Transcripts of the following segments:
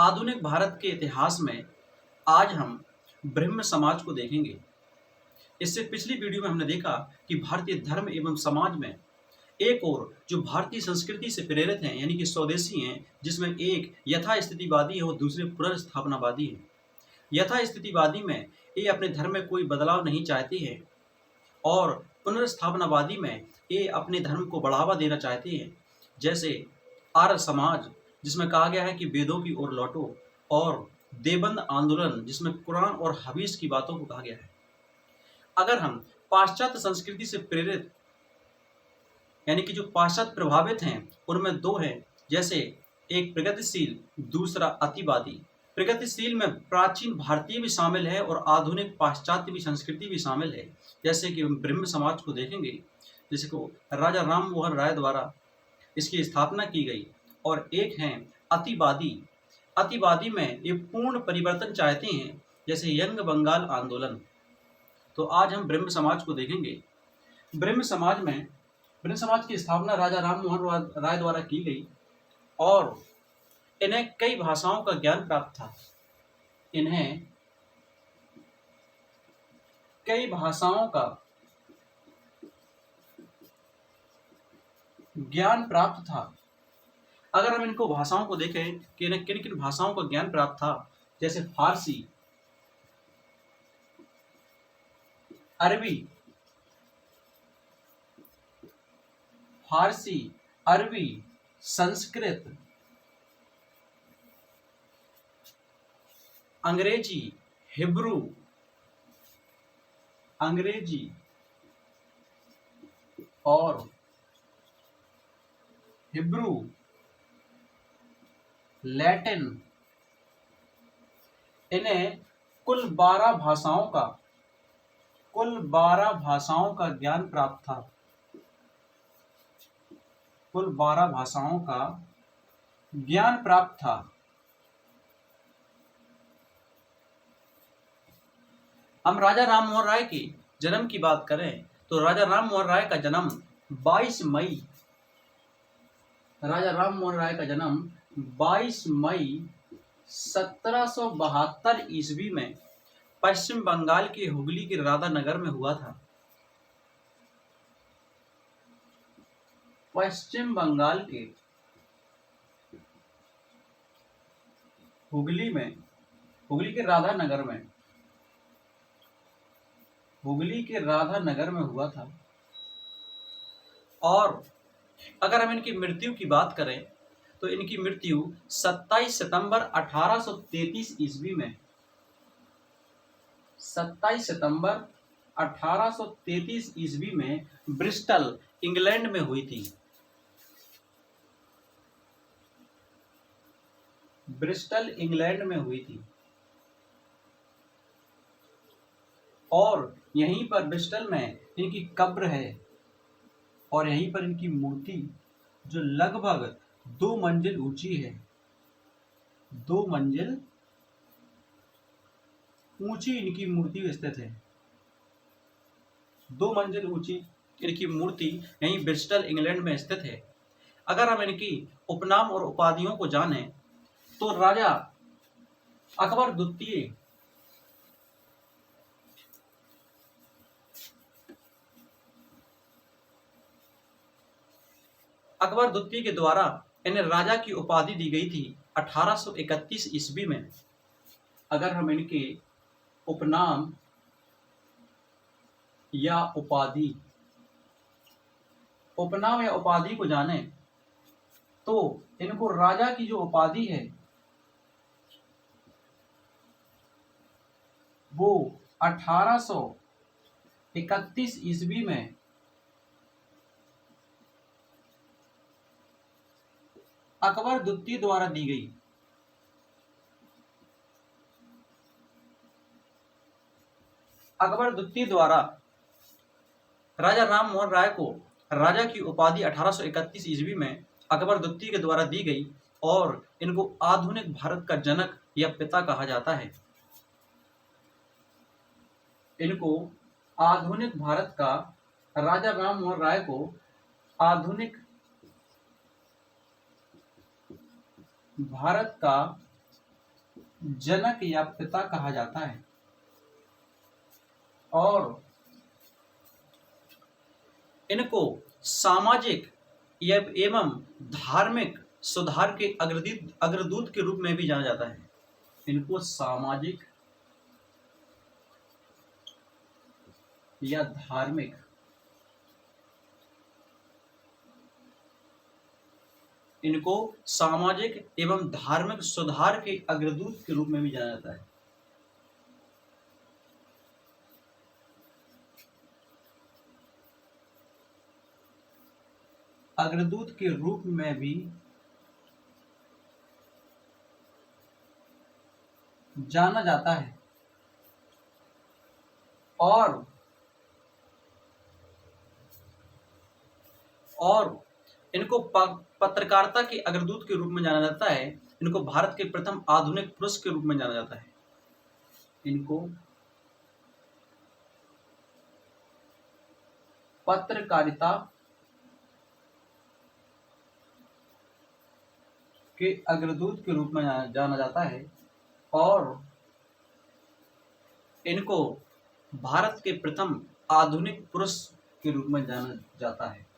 आधुनिक भारत के इतिहास में आज हम ब्रह्म समाज को देखेंगे। इससे पिछली वीडियो में हमने देखा कि भारतीय धर्म एवं समाज में एक और जो भारतीय संस्कृति से प्रेरित हैं यानी कि स्वदेशी हैं, जिसमें एक यथास्थितिवादी है और दूसरे पुनर्स्थापनावादी हैं। यथास्थितिवादी में ये अपने धर्म में कोई बदलाव नहीं चाहती है और पुनर्स्थापनावादी में ये अपने धर्म को बढ़ावा देना चाहती हैं। जैसे आर्य समाज, जिसमें कहा गया है कि वेदों की ओर लौटो, और देवबंद आंदोलन, जिसमें कुरान और हदीस की बातों को कहा गया है। अगर हम पाश्चात्य संस्कृति से प्रेरित यानी कि जो पाश्चात्य प्रभावित हैं उनमें दो हैं, जैसे एक प्रगतिशील, दूसरा अतिवादी। प्रगतिशील में प्राचीन भारतीय भी शामिल है और आधुनिक पाश्चात्य भी संस्कृति भी शामिल है। जैसे कि हम ब्रह्म समाज को देखेंगे, जिसको राजा राम मोहन राय द्वारा इसकी स्थापना की गई। और एक हैं अतिवादी। अतिवादी में ये पूर्ण परिवर्तन चाहते हैं, जैसे यंग बंगाल आंदोलन। तो आज हम ब्रह्म समाज को देखेंगे। ब्रह्म समाज की स्थापना राजा राम मोहन राय द्वारा की गई और इन्हें कई भाषाओं का ज्ञान प्राप्त था। इन्हें कई भाषाओं का ज्ञान प्राप्त था। अगर हम इनको भाषाओं को देखें कि इन्हें किन किन भाषाओं का ज्ञान प्राप्त था, जैसे फारसी, अरबी, संस्कृत, अंग्रेजी, हिब्रू, लैटिन। इन्हें कुल 12 भाषाओं का ज्ञान प्राप्त था। कुल 12 भाषाओं का ज्ञान प्राप्त था। हम राजा राम मोहन राय के जन्म की बात करें तो राजा राम मोहन राय का जन्म 22 मई 1772 ईस्वी में पश्चिम बंगाल के हुगली के राधानगर में हुआ था। पश्चिम बंगाल के हुगली के राधानगर में हुआ था। और अगर हम इनकी मृत्यु की बात करें तो इनकी मृत्यु 27 सितंबर 1833 ईस्वी में 27 सितंबर 1833 ईस्वी में ब्रिस्टल, इंग्लैंड में हुई थी। ब्रिस्टल, इंग्लैंड में हुई थी। और यहीं पर ब्रिस्टल में इनकी कब्र है और यहीं पर इनकी मूर्ति जो लगभग 2 मंजिल ऊंची है। 2 मंजिल ऊंची इनकी मूर्ति स्थित है। 2 मंजिल ऊंची इनकी मूर्ति यहीं ब्रिस्टल, इंग्लैंड में स्थित है। अगर हम इनकी उपनाम और उपाधियों को जानें तो राजा अकबर द्वितीय के द्वारा इन्हें राजा की उपाधि दी गई थी 1831 ईस्वी में। अगर हम इनके उपनाम या उपाधि को जाने तो इनको राजा की जो उपाधि है वो 1831 ईस्वी में अकबर द्वितीय द्वारा दी गई। अकबर द्वितीय द्वारा राजा राम मोहन राय को राजा की उपाधि 1831 ईस्वी में अकबर द्वितीय के द्वारा दी गई और इनको आधुनिक भारत का जनक या पिता कहा जाता है। इनको आधुनिक भारत का, राजा राम मोहन राय को आधुनिक भारत का जनक या पिता कहा जाता है और इनको सामाजिक एवं धार्मिक सुधार के अग्रदूत के रूप में भी जाना जाता है। इनको सामाजिक या धार्मिक इनको सामाजिक एवं धार्मिक सुधार के अग्रदूत के रूप में भी जाना जाता है। अग्रदूत के रूप में भी जाना जाता है और इनको पत्रकारिता के अग्रदूत के रूप में जाना जाता है। इनको भारत के प्रथम आधुनिक पुरुष के रूप में जाना जाता है। इनको पत्रकारिता के अग्रदूत के रूप में जाना जाता है और इनको भारत के प्रथम आधुनिक पुरुष के रूप में जाना जाता है।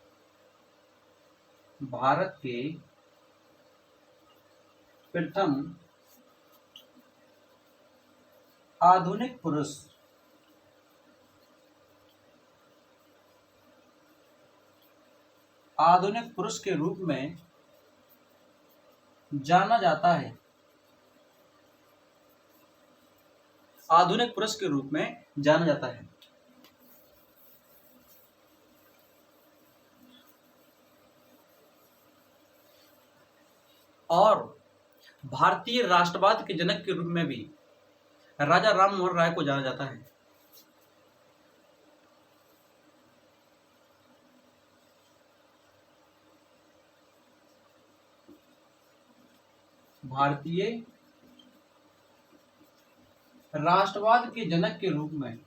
भारत के प्रथम आधुनिक पुरुष के रूप में जाना जाता है। आधुनिक पुरुष के रूप में जाना जाता है। और भारतीय राष्ट्रवाद के जनक के रूप में भी राजा राम मोहन राय को जाना जाता है। भारतीय राष्ट्रवाद के जनक के रूप में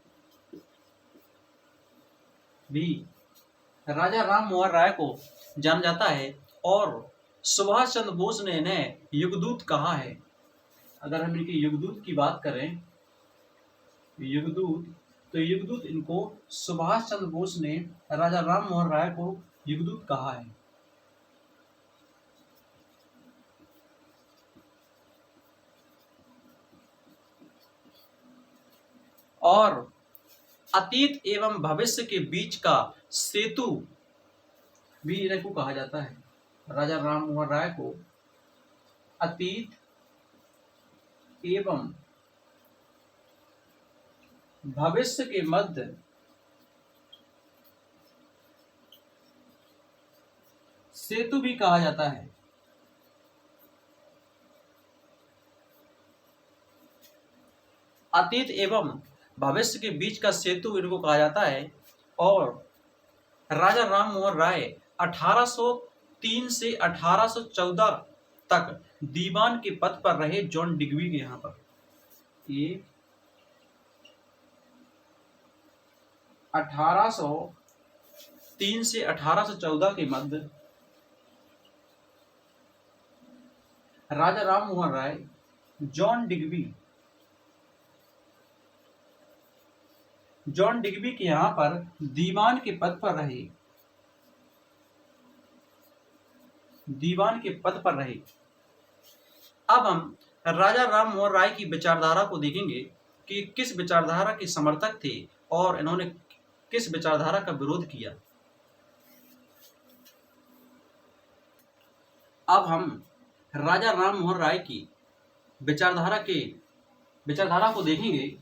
भी राजा राम मोहन राय को जाना जाता है और सुभाष चंद्र बोस ने इन्हें युगदूत कहा है। अगर हम इनके युगदूत की बात करें, युगदूत इनको सुभाष चंद्र बोस ने राजा राम मोहन राय को युगदूत कहा है। और अतीत एवं भविष्य के बीच का सेतु भी इनको कहा जाता है। राजा राम मोहन राय को अतीत एवं भविष्य के मध्य सेतु भी कहा जाता है। अतीत एवं भविष्य के बीच का सेतु इनको कहा जाता है। और राजा राम मोहन राय 1803 से 1814 तक दीवान के पद पर रहे जॉन डिग्बी के यहाँ पर। ये 1803 से 1814 के मध्य राजा राम मोहन राय जॉन डिग्बी के यहाँ पर दीवान के पद पर रहे। अब हम राजा राम मोहन राय की विचारधारा को देखेंगे कि किस विचारधारा के समर्थक थे और इन्होंने किस विचारधारा का विरोध किया। अब हम राजा राम मोहन राय की विचारधारा को देखेंगे।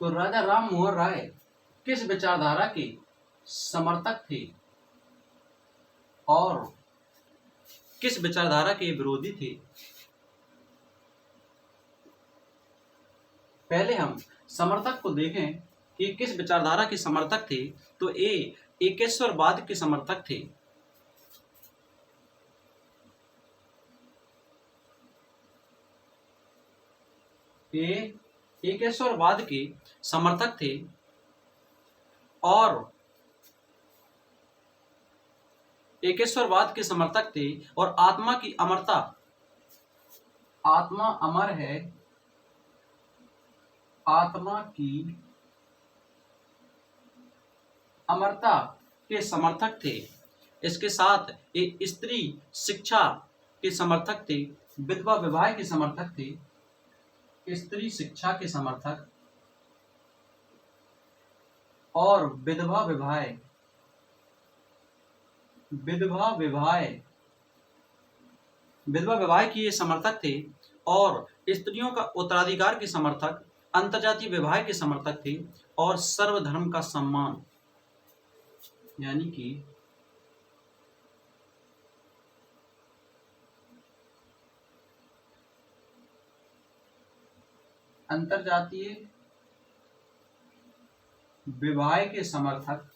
तो राजा राम मोहन राय किस विचारधारा के समर्थक थे और किस विचारधारा के विरोधी थे। पहले हम समर्थक को देखें कि किस विचारधारा के समर्थक थे। तो एकेश्वरवाद के समर्थक थे। एकेश्वरवाद के समर्थक थे और एकेश्वरवाद के समर्थक थे और आत्मा की अमरता, आत्मा अमर है, आत्मा की अमरता के समर्थक थे। इसके साथ एक स्त्री शिक्षा के समर्थक थे, विधवा विवाह के समर्थक थे। स्त्री शिक्षा के समर्थक और विधवा विवाह, विधवा विवाह, विधवा विवाह के ये समर्थक थे और स्त्रियों का उत्तराधिकार के समर्थक, अंतर्जातीय विवाह के समर्थक थे और सर्वधर्म का सम्मान, यानी कि अंतर्जातीय विवाह के समर्थक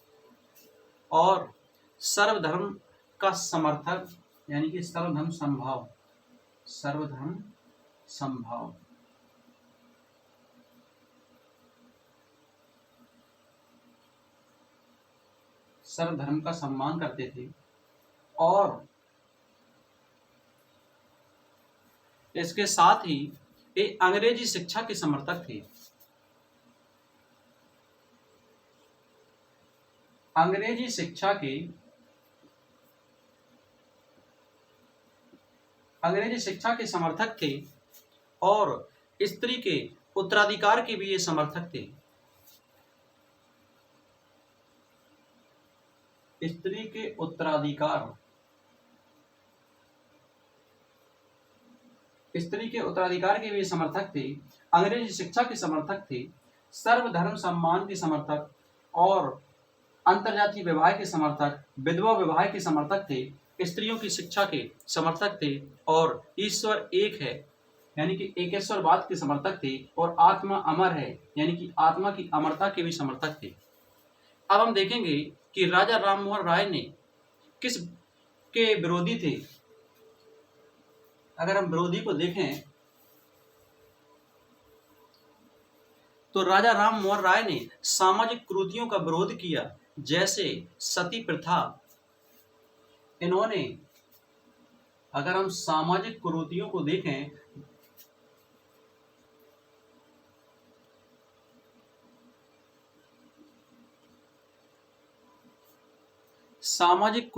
और सर्वधर्म का समर्थक, यानी कि सर्वधर्म संभाव, सर्वधर्म संभाव। सर्वधर्म का सम्मान करते थे और इसके साथ ही एक अंग्रेजी शिक्षा के समर्थक थे। अंग्रेजी शिक्षा के समर्थक थे और स्त्री के उत्तराधिकार के भी ये समर्थक थे। स्त्री के उत्तराधिकार, स्त्री के उत्तराधिकार के भी समर्थक थे, अंग्रेजी शिक्षा के समर्थक थे, सर्वधर्म सम्मान के समर्थक और अंतर्जातीय विवाह के समर्थक, विधवा विवाह के समर्थक थे, स्त्रियों की शिक्षा के समर्थक थे और ईश्वर एक है, यानी कि एकेश्वरवाद के समर्थक थे और आत्मा अमर है, यानी कि आत्मा की अमरता के भी समर्थक थे। अब हम देखेंगे कि राजा राममोहन राय ने किस के विरोधी थे। अगर हम विरोधी को देखें तो राजा राममोहन राय ने सामाजिक कुरीतियों का विरोध किया, जैसे सती प्रथा। इन्होंने, अगर हम सामाजिक कुरीतियों को देखें सामाजिक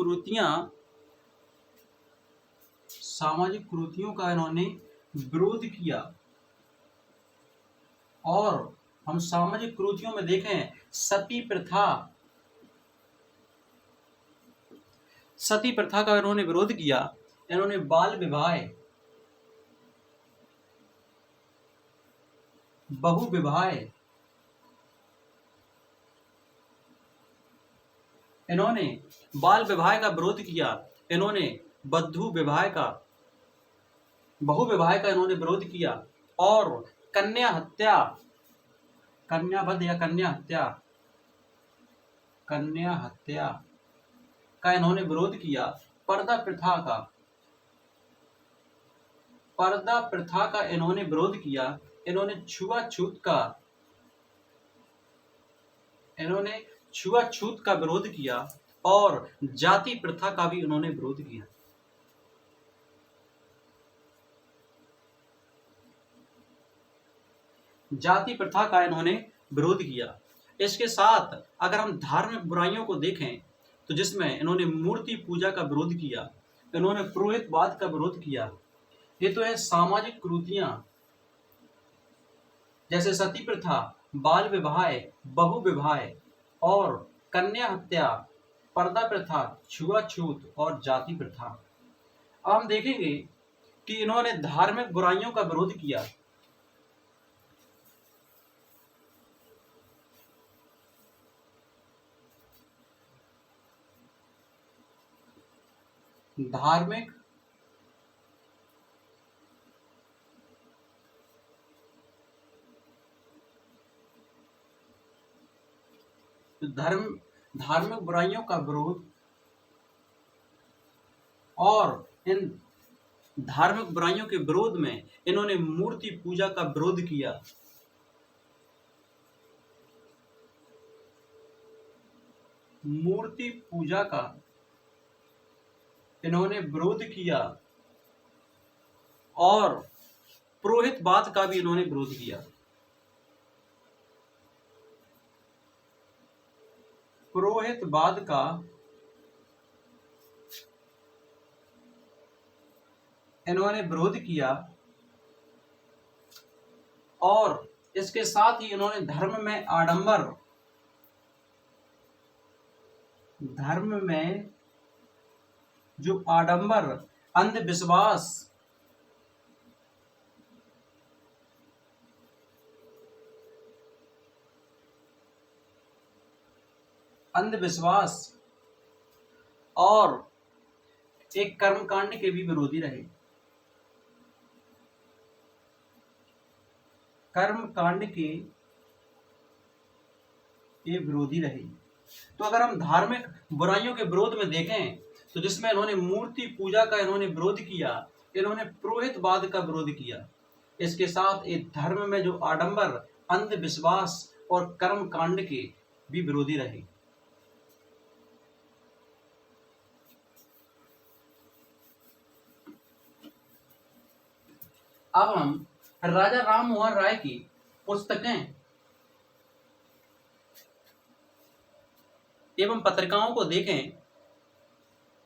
कुरीतियों का इन्होंने विरोध किया और हम सामाजिक कुरीतियों में देखें सती प्रथा, सती प्रथा का इन्होंने विरोध किया। इन्होंने बाल विवाह, बहु विवाह, इन्होंने बाल विवाह का विरोध किया। इन्होंने बद्धू विवाह का, बहु विवाह का इन्होंने विरोध किया और कन्या हत्या, कन्यावध या कन्या हत्या का इन्होंने विरोध किया। पर्दा प्रथा का इन्होंने विरोध किया। इन्होंने छुआछूत का विरोध किया और जाति प्रथा का भी इन्होंने विरोध किया। जाति प्रथा का इन्होंने विरोध किया। इसके साथ अगर हम धार्मिक बुराइयों को देखें तो जिसमें इन्होंने मूर्ति पूजा का विरोध किया, इन्होंने पुरोहितवाद का विरोध किया। ये तो है सामाजिक कुरीतियां, जैसे सती प्रथा, बाल विवाह, बहु विवाह और कन्या हत्या, पर्दा प्रथा, छुआछूत और जाति प्रथा। अब हम देखेंगे कि इन्होंने धार्मिक बुराइयों का विरोध किया। धार्मिक बुराइयों का विरोध और इन धार्मिक बुराइयों के विरोध में इन्होंने मूर्ति पूजा का विरोध किया। मूर्ति पूजा का इन्होंने विरोध किया और पुरोहितवाद का भी इन्होंने विरोध किया। पुरोहितवाद का इन्होंने विरोध किया और इसके साथ ही इन्होंने धर्म में आडंबर, धर्म में जो आडंबर, अंधविश्वास, अंधविश्वास और एक कर्मकांड के भी विरोधी रहे। कर्मकांड के ये विरोधी रहे। तो अगर हम धार्मिक बुराइयों के विरोध में देखें तो जिसमें इन्होंने मूर्ति पूजा का इन्होंने विरोध किया, इन्होंने पुरोहितवाद का विरोध किया, इसके साथ एक धर्म में जो आडंबर, अंधविश्वास और कर्मकांड के भी विरोधी रहे। अब हम राजा राम मोहन राय की पुस्तकें एवं पत्रिकाओं को देखें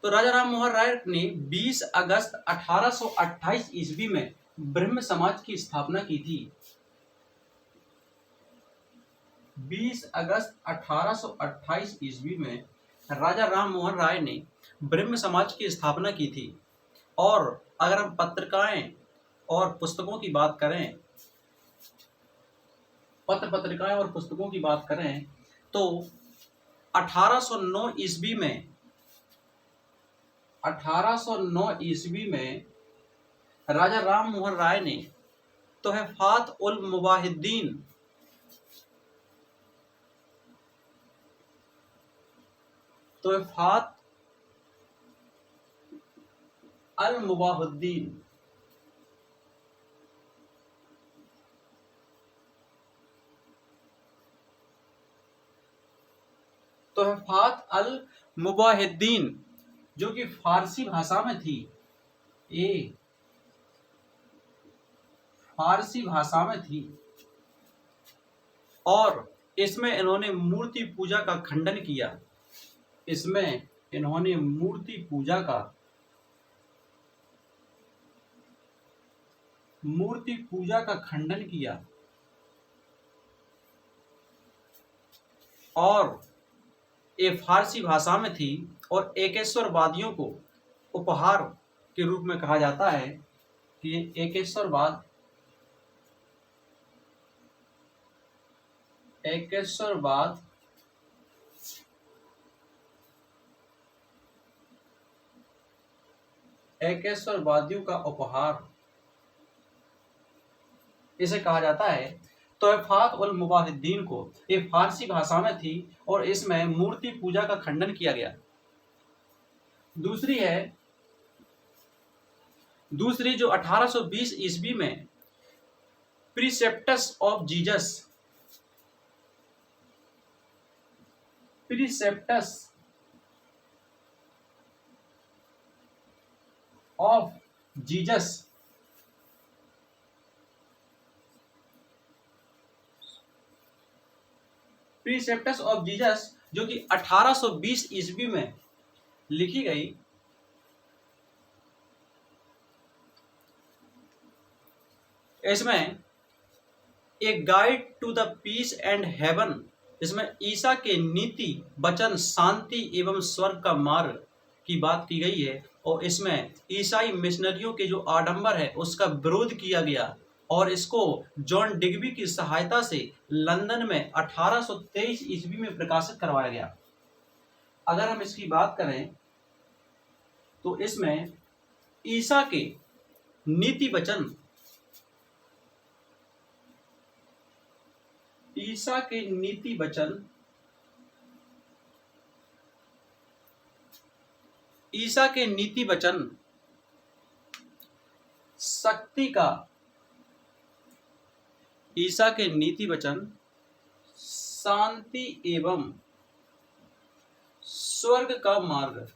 तो राजा राम मोहन राय ने 20 अगस्त 1828 ईस्वी में ब्रह्म समाज की स्थापना की थी। 20 अगस्त 1828 ईस्वी में राजा राम मोहन राय ने ब्रह्म समाज की स्थापना की थी। और अगर हम पत्रिकाएं और पुस्तकों की बात करें, पत्रिकाएं और पुस्तकों की बात करें तो 1809 ईस्वी में राजा राम मोहन राय ने तोहफात उल मुवाहिद्दीन, तोहफात अल मुवाहिद्दीन तोहफात अल मुवाहिद्दीन जो कि फारसी भाषा में थी, ये फारसी भाषा में थी और इसमें इन्होंने मूर्ति पूजा का खंडन किया। इसमें इन्होंने मूर्ति पूजा का खंडन किया और ये फारसी भाषा में थी और एकेश्वरवादियों को उपहार के रूप में कहा जाता है कि ये एकेश्वरवाद एकेश्वरवादियों का उपहार इसे कहा जाता है। तोहफात उल मुवाहिद्दीन को ये फारसी भाषा में थी और इसमें मूर्ति पूजा का खंडन किया गया। दूसरी जो 1820 ईस्वी में precepts of Jesus precepts of Jesus जो कि 1820 ईस्वी में लिखी गई, इसमें एक guide to the peace and heaven, इसमें ईसा के नीति, वचन, शांति एवं स्वर्ग का मार्ग की बात की गई है और इसमें ईसाई मिशनरियों के जो आडंबर है उसका विरोध किया गया और इसको जॉन डिग्बी की सहायता से लंदन में 1823 ईस्वी में प्रकाशित करवाया गया। अगर हम इसकी बात करें तो इसमें ईसा के नीति वचन, शक्ति का, ईसा के नीति वचन, शांति एवं स्वर्ग का मार्ग,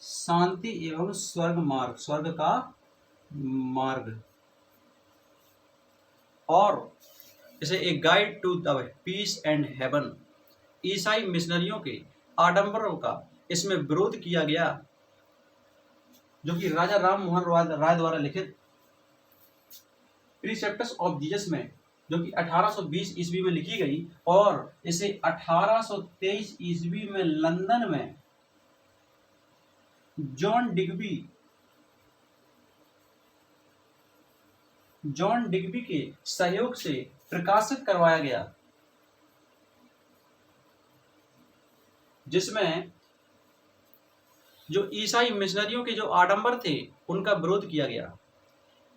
शांति एवं स्वर्ग मार्ग, स्वर्ग का मार्ग, और जैसे a guide to the peace and heaven. ईसाई मिशनरियों के आडंबरों का इसमें विरोध किया गया, जो कि राजा राम मोहन राय द्वारा लिखित प्रीसेप्टस ऑफ जीसस में, जो कि 1820 ईस्वी में लिखी गई, और इसे 1823 ईस्वी में लंदन में जॉन डिग्बी के सहयोग से प्रकाशित करवाया गया, जिसमें जो ईसाई मिशनरियों के जो आडंबर थे उनका विरोध किया गया।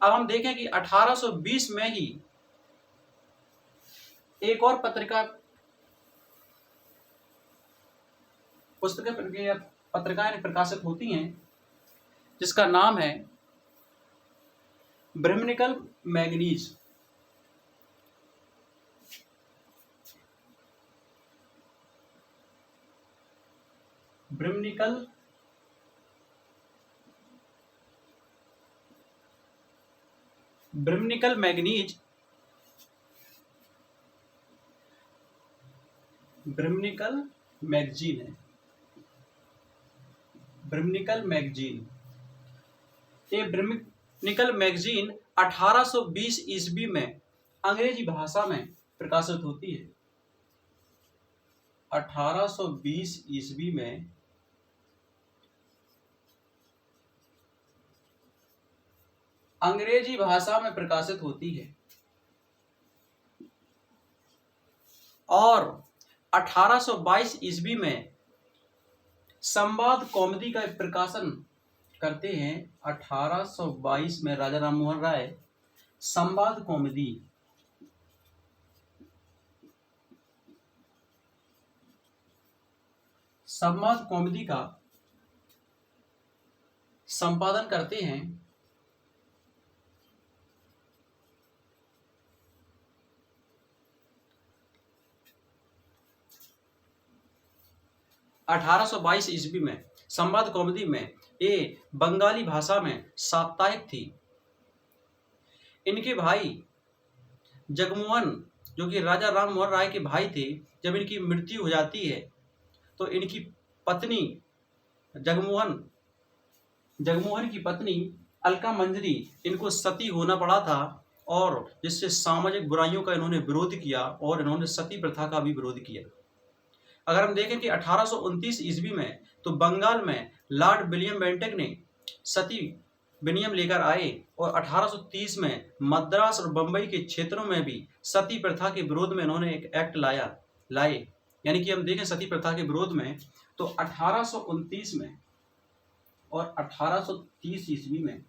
अब हम देखें कि 1820 में ही एक और पत्रिकाएं प्रकाशित होती हैं, जिसका नाम है ब्रह्मनिकल मैगनीज। ब्रह्मनिकल मैगनीज, ब्रह्मनिकल मैगजीन है, ब्रह्मनिकल मैगजीन। ये ब्रह्मनिकल मैगजीन 1820 ईस्वी में अंग्रेजी भाषा में प्रकाशित होती है। 1820 ईस्वी में अंग्रेजी भाषा में प्रकाशित होती है, और 1822 ईस्वी में संवाद कौमुदी का प्रकाशन करते हैं। 1822 में राजा राम मोहन राय संवाद कौमुदी, संवाद कौमुदी का संपादन करते हैं। 1822 ईस्वी में संवाद कौमुदी में ये बंगाली भाषा में साप्ताहिक थी। इनके भाई जगमोहन, जो कि राजा राम मोहन राय के भाई थे, जब इनकी मृत्यु हो जाती है तो इनकी पत्नी जगमोहन की पत्नी अलका मंजरी इनको सती होना पड़ा था, और जिससे सामाजिक बुराइयों का इन्होंने विरोध किया, और इन्होंने सती प्रथा का भी विरोध किया। अगर हम देखें कि 1829 ईस्वी में तो बंगाल में लॉर्ड विलियम बेंटिक ने सती विनियम लेकर आए, और 1830 में मद्रास और बंबई के क्षेत्रों में भी सती प्रथा के विरोध में इन्होंने एक एक्ट लाए। यानी कि हम देखें सती प्रथा के विरोध में तो 1829 में और 1830 ईस्वी में,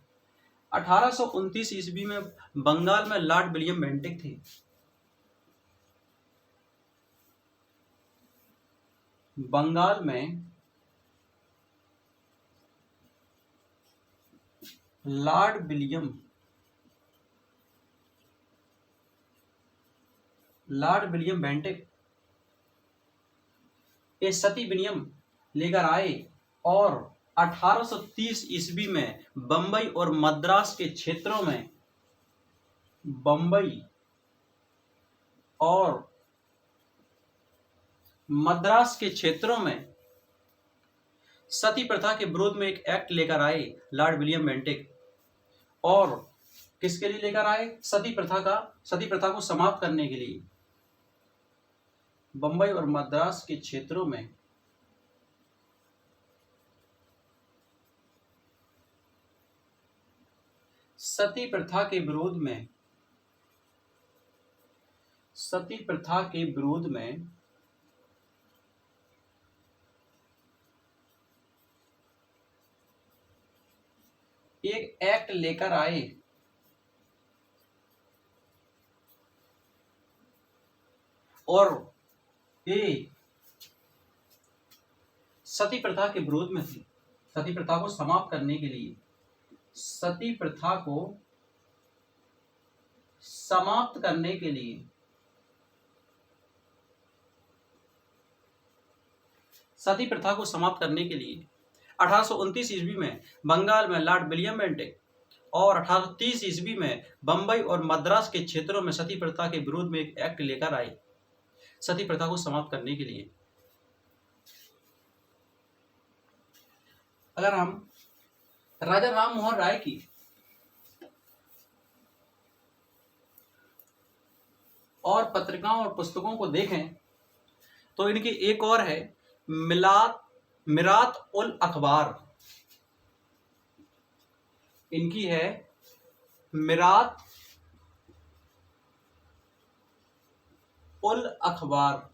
1829 ईस्वी में बंगाल में लॉर्ड विलियम बेंटिक थे। बंगाल में लॉर्ड विलियम बेंटिक ये सती विनियम लेकर आए, और 1830 ईस्वी में बंबई और मद्रास के क्षेत्रों में, बंबई और मद्रास के क्षेत्रों में सती प्रथा के विरोध में एक एक्ट लेकर आए लॉर्ड विलियम बेंटिक। और किसके लिए लेकर आए? सती प्रथा को समाप्त करने के लिए। बंबई और मद्रास के क्षेत्रों में सती प्रथा के विरोध में एक एक्ट लेकर आए, और ये सती प्रथा के विरोध में थी। सती प्रथा को समाप्त करने के लिए, सती प्रथा को समाप्त करने के लिए 1829 ईस्वी में बंगाल में लॉर्ड विलियम बेंटिक और 1830 ईस्वी में बंबई और मद्रास के क्षेत्रों में सती प्रथा के विरोध में एक एक्ट लेकर आए, सती प्रथा को समाप्त करने के लिए। अगर हम राजा राम मोहन राय की और पत्रिकाओं और पुस्तकों को देखें तो इनकी एक और है मिरात उल अखबार। इनकी है मिरात उल अखबार।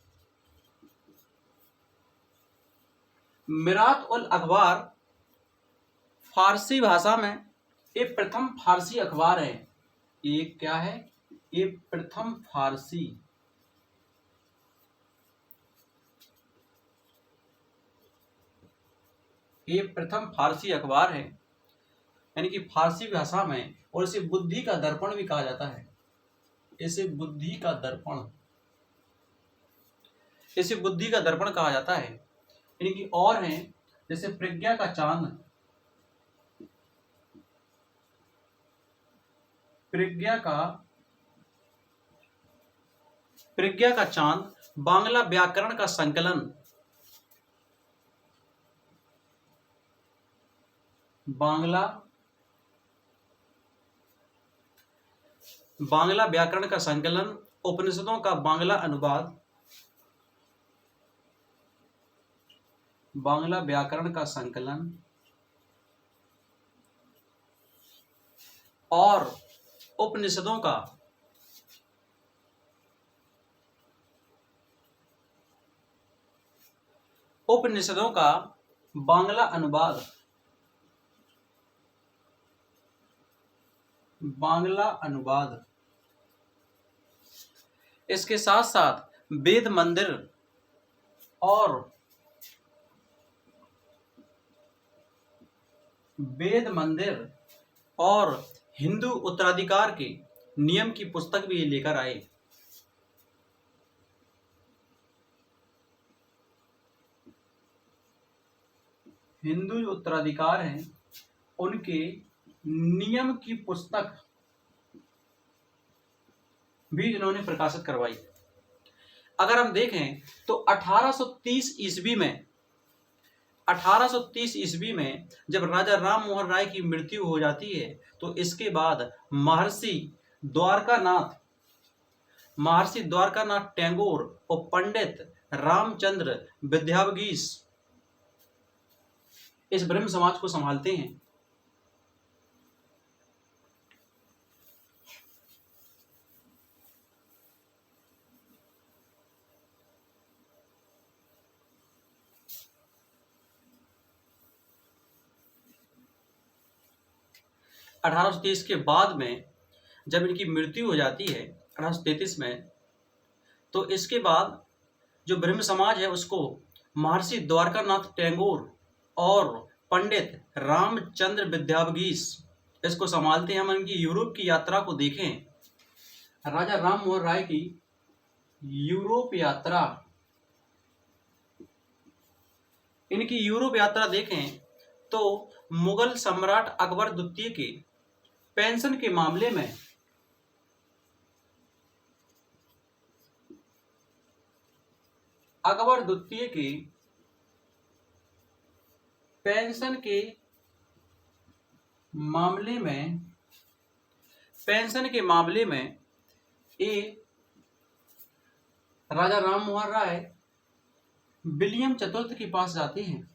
मिरात उल अखबार फारसी भाषा में ये प्रथम फारसी अखबार है। ये क्या है? ये प्रथम फारसी अखबार है, यानी कि फारसी भाषा में, और इसे बुद्धि का दर्पण भी कहा जाता है। इसे बुद्धि का दर्पण कहा जाता है। इनकी और हैं जैसे प्रज्ञा का चांद, प्रज्ञा का चांद, बांग्ला व्याकरण का संकलन, बांग्ला व्याकरण का संकलन, उपनिषदों का बांग्ला अनुवाद, बांग्ला व्याकरण का संकलन, और उपनिषदों का बांग्ला अनुवाद। इसके साथ साथ वेद मंदिर और हिंदू उत्तराधिकार के नियम की पुस्तक भी ये लेकर आए। हिंदू जो उत्तराधिकार हैं उनके नियम की पुस्तक भी इन्होंने प्रकाशित करवाई। अगर हम देखें तो 1830 ईस्वी में जब राजा राम मोहन राय की मृत्यु हो जाती है तो इसके बाद महर्षि द्वारकानाथ टैगोर और पंडित रामचंद्र विद्यावगीश इस ब्रह्म समाज को संभालते हैं। अठारह के बाद में जब इनकी मृत्यु हो जाती है 1833 में, तो इसके बाद जो ब्रह्म समाज है उसको महर्षि द्वारकानाथ टैगोर और पंडित रामचंद्र विद्यावगीश इसको संभालते हैं। हम इनकी यूरोप की यात्रा को देखें, राजा राम मोहन राय की यूरोप यात्रा देखें तो मुगल सम्राट अकबर द्वितीय के पेंशन के मामले में पेंशन के मामले में ये राजा राम मोहन राय विलियम चतुर्थ के पास जाते हैं।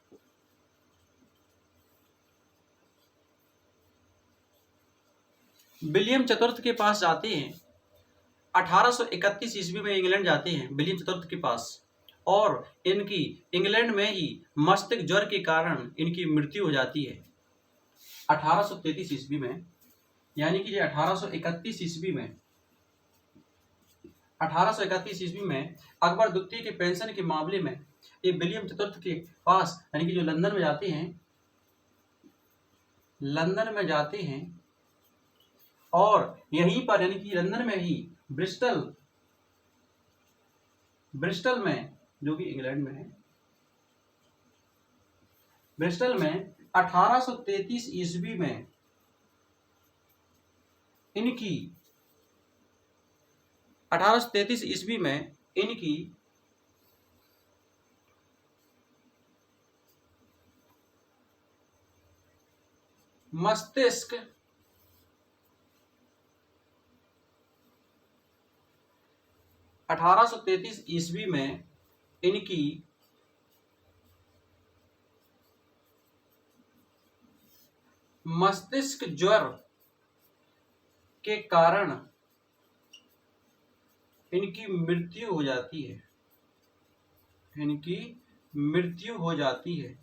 विलियम चतुर्थ के पास जाते हैं। 1831 ईस्वी में इंग्लैंड जाते हैं विलियम चतुर्थ के पास, और इनकी इंग्लैंड में ही मस्तिष्क ज्वर के कारण इनकी मृत्यु हो जाती है 1833 ईस्वी में। यानी कि 1831 ईस्वी में अकबर द्वितीय के पेंशन के मामले में ये विलियम चतुर्थ के पास यानी कि जो लंदन में जाते हैं और यहीं पर यानी कि लंदन में ही ब्रिस्टल में जो कि इंग्लैंड में है, ब्रिस्टल में 1833 ईस्वी में इनकी 1833 ईस्वी में इनकी मस्तिष्क 1833 ईस्वी में इनकी मस्तिष्क ज्वर के कारण इनकी मृत्यु हो जाती है। इनकी मृत्यु हो जाती है।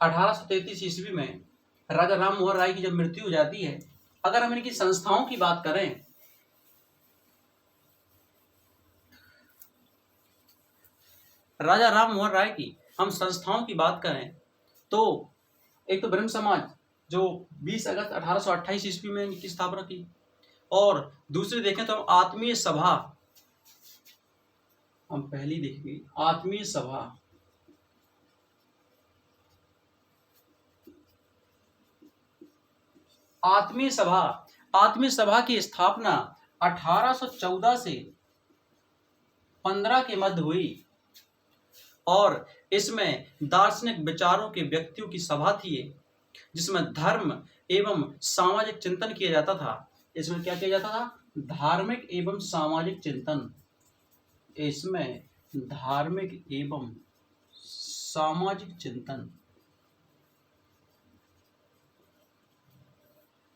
1833 ईस्वी में राजा राम मोहन राय की जब मृत्यु हो जाती है, अगर हम इनकी संस्थाओं की बात करें, राजा राम मोहन राय की हम संस्थाओं की बात करें तो एक तो ब्रह्म समाज जो 20 अगस्त 1828 ईस्वी में इनकी स्थापना की, और दूसरी देखें तो हम आत्मीय सभा, हम पहली देखेंगे आत्मीय सभा। आत्मीय सभा की स्थापना 1814 से 15 के मध्य हुई, और इसमें दार्शनिक विचारों के व्यक्तियों की सभा थी, जिसमें धर्म एवं सामाजिक चिंतन किया जाता था। इसमें क्या किया जाता था? धार्मिक एवं सामाजिक चिंतन। इसमें धार्मिक एवं सामाजिक चिंतन,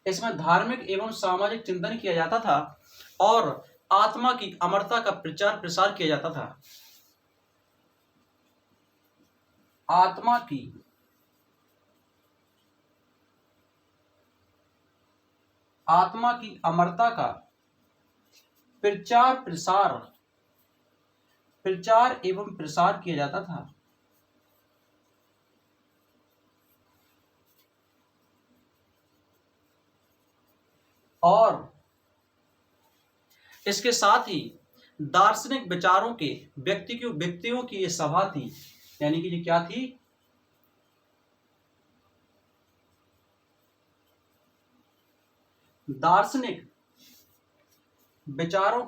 इसमें धार्मिक एवं सामाजिक चिंतन किया जाता था, और आत्मा की अमरता का प्रचार प्रसार किया जाता था। आत्मा की अमरता का प्रचार एवं प्रसार किया जाता था। और इसके साथ ही दार्शनिक विचारों के व्यक्तियों की ये सभा थी। यानी कि ये क्या थी? दार्शनिक विचारों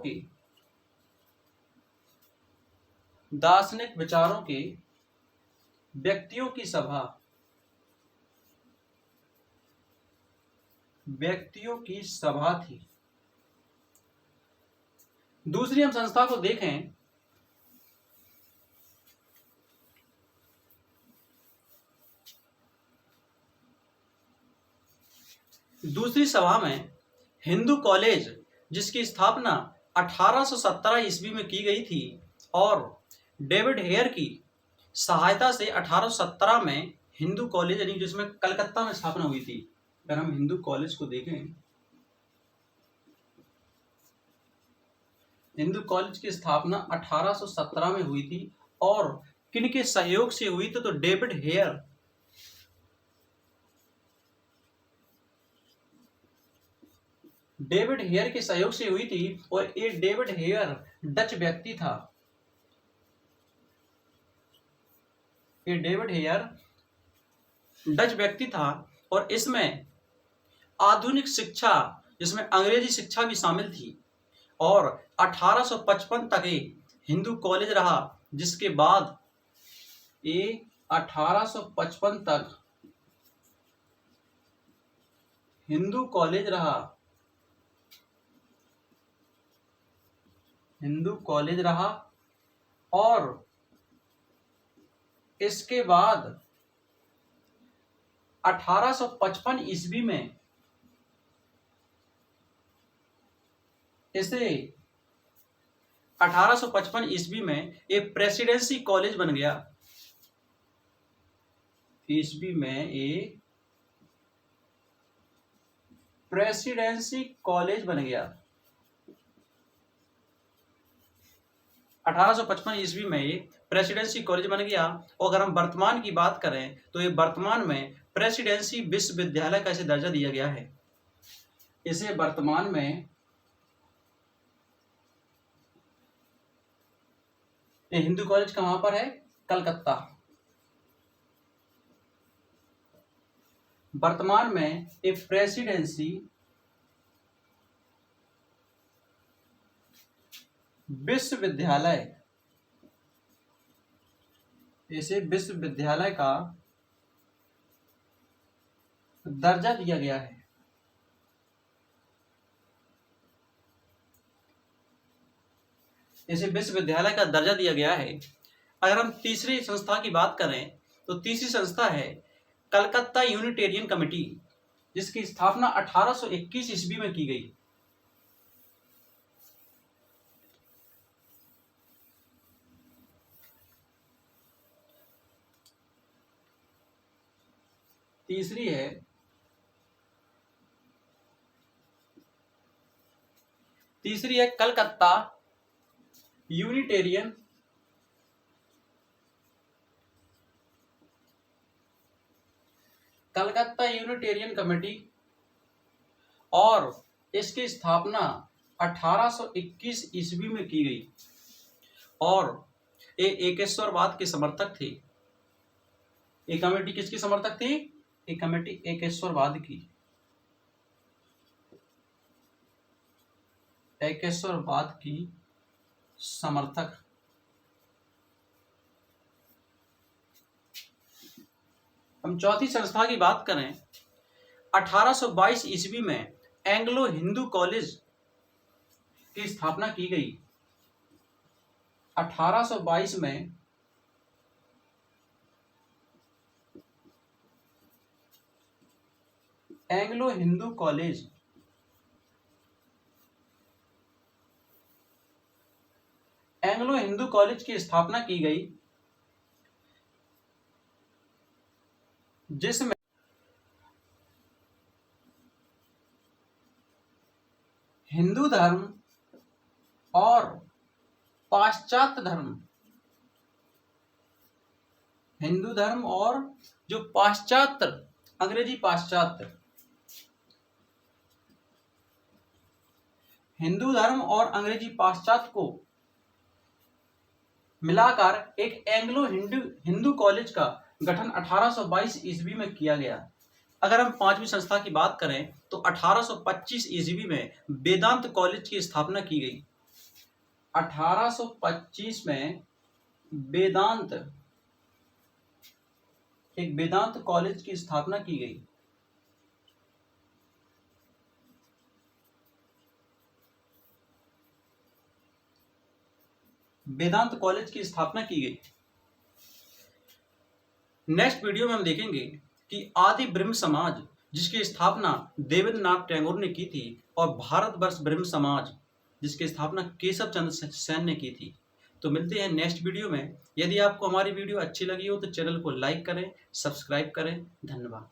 के व्यक्तियों की सभा, थी। दूसरी हम संस्था को देखें, दूसरी सभा में हिंदू कॉलेज, जिसकी स्थापना 1817 ईस्वी में की गई थी, और डेविड हेयर की सहायता से 1817 में हिंदू कॉलेज, यानी जिसमें कलकत्ता में स्थापना हुई थी। अगर हम हिंदू कॉलेज को देखें, हिंदू कॉलेज की स्थापना 1817 में हुई थी, और किनके सहयोग से हुई थी? तो डेविड हेयर के सहयोग से हुई थी, और ये डेविड हेयर डच व्यक्ति था। ये डेविड हेयर डच व्यक्ति था, और इसमें आधुनिक शिक्षा, जिसमें अंग्रेजी शिक्षा भी शामिल थी, और 1855 तक ये हिंदू कॉलेज रहा, जिसके बाद ये 1855 तक हिंदू कॉलेज रहा, और इसके बाद 1855 ईस्वी में इसे 1855 ईस्वी में एक प्रेसिडेंसी कॉलेज बन गया। ईस्वी में एक प्रेसिडेंसी कॉलेज बन गया। 1855 ईस्वी में ये प्रेसिडेंसी कॉलेज बन गया। और अगर हम वर्तमान की बात करें तो ये वर्तमान में प्रेसिडेंसी विश्वविद्यालय का इसे दर्जा दिया गया है। इसे वर्तमान में ये हिंदू कॉलेज कहाँ पर है? कलकत्ता। वर्तमान में ये प्रेसिडेंसी विश्वविद्यालय, इसे विश्वविद्यालय का दर्जा दिया गया है। इसे विश्वविद्यालय का दर्जा दिया गया है। अगर हम तीसरी संस्था की बात करें तो तीसरी संस्था है कलकत्ता यूनिटेरियन कमेटी, जिसकी स्थापना 1821 ईस्वी में की गई। तीसरी है कलकत्ता यूनिटेरियन कमेटी, और इसकी स्थापना 1821 ईस्वी में की गई, और ये एकेश्वरवाद के समर्थक थे। ये कमेटी किसकी समर्थक थी? ये कमेटी एकेश्वरवाद की, एकेश्वरवाद की समर्थक। हम चौथी संस्था की बात करें, 1822 ईस्वी में एंग्लो हिंदू कॉलेज की स्थापना की गई। 1822 में एंग्लो हिंदू कॉलेज की स्थापना की गई, जिसमें हिंदू धर्म और पाश्चात्य धर्म, हिंदू धर्म और जो पाश्चात्य, अंग्रेजी पाश्चात्य, हिंदू धर्म और अंग्रेजी पाश्चात्य को मिलाकर एक एंग्लो हिंदू कॉलेज का गठन 1822 ईस्वी में किया गया। अगर हम पांचवी संस्था की बात करें तो 1825 ईस्वी में वेदांत कॉलेज की स्थापना की गई। 1825 में वेदांत कॉलेज की स्थापना की गई। वेदांत कॉलेज की स्थापना की गई। नेक्स्ट वीडियो में हम देखेंगे कि आदि ब्रह्म समाज, जिसकी स्थापना देवेंद्रनाथ टैगोर ने की थी, और भारतवर्ष ब्रह्म समाज, जिसकी स्थापना केशव चंद्र सेन ने की थी। तो मिलते हैं नेक्स्ट वीडियो में। यदि आपको हमारी वीडियो अच्छी लगी हो तो चैनल को लाइक करें, सब्सक्राइब करें। धन्यवाद।